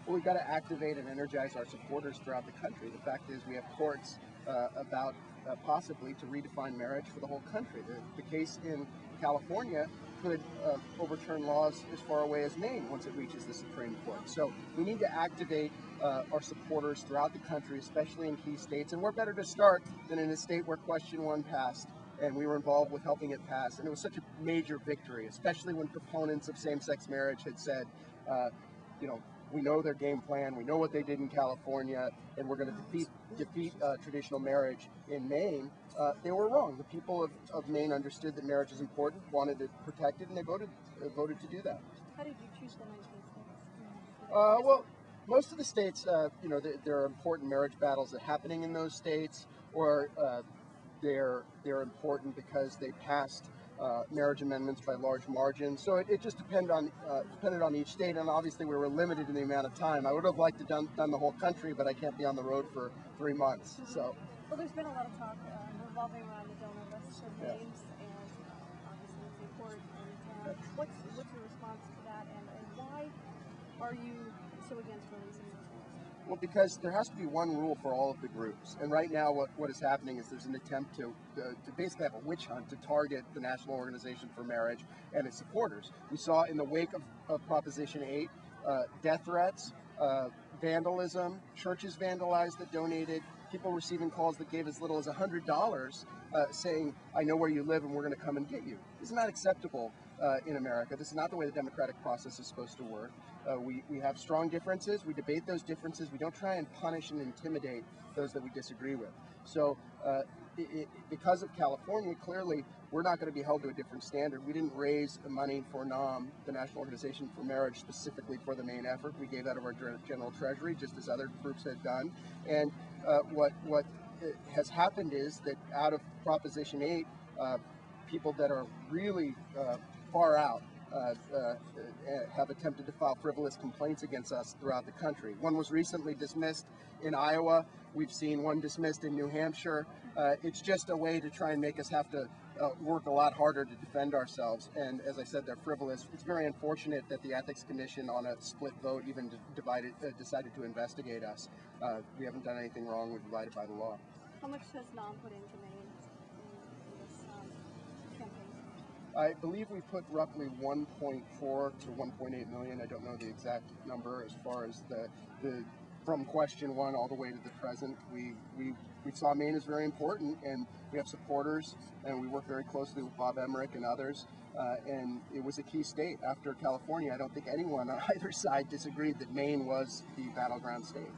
Well, we've got to activate and energize our supporters throughout the country. The fact is we have courts about possibly to redefine marriage for the whole country. The case in California could overturn laws as far away as Maine once it reaches the Supreme Court. So we need to activate our supporters throughout the country, especially in key states. And where better to start than in a state where Question 1 passed, and we were involved with helping it pass. And it was such a major victory, especially when proponents of same-sex marriage had said, you know, we know their game plan, we know what they did in California, and we're going to defeat traditional marriage in Maine. They were wrong. The people of Maine understood that marriage is important, wanted to protect it, and they voted to do that. How did you choose the 19 states? Well, most of the states, you know, there are important marriage battles that are happening in those states, or they're important because they passed marriage amendments by large margins. So it just depended on each state, and obviously we were limited in the amount of time. I would have liked to done the whole country, but I can't be on the road for 3 months. So. Well, there's been a lot of talk revolving around the donor list of names, and obviously it's important. And what's your response to that, and why are you so against releasing those names? Well, because there has to be one rule for all of the groups, and right now what is happening is there's an attempt to basically have a witch hunt to target the National Organization for Marriage and its supporters. We saw in the wake of Proposition 8 death threats, vandalism, churches vandalized that donated, people receiving calls that gave as little as $100 saying, I know where you live and we're going to come and get you. This is not acceptable in America. This is not the way the democratic process is supposed to work. We have strong differences. We debate those differences. We don't try and punish and intimidate those that we disagree with. So because of California, clearly we're not going to be held to a different standard. We didn't raise the money for NOM, the National Organization for Marriage, specifically for the Maine effort. We gave that of our general treasury, just as other groups had done. And what has happened is that out of Proposition 8, people that are really far out have attempted to file frivolous complaints against us throughout the country. One was recently dismissed in Iowa. We've seen one dismissed in New Hampshire. It's just a way to try and make us have to work a lot harder to defend ourselves. And as I said, they're frivolous. It's very unfortunate that the Ethics Commission, on a split vote, even decided to investigate us. We haven't done anything wrong. We've abided by the law. How much has NOM put into Maine in this campaign? I believe we put roughly 1.4 to 1.8 million. I don't know the exact number as far as the from Question 1 all the way to the present. We saw Maine as very important, and we have supporters, and we work very closely with Bob Emmerich and others, and it was a key state. After California, I don't think anyone on either side disagreed that Maine was the battleground state.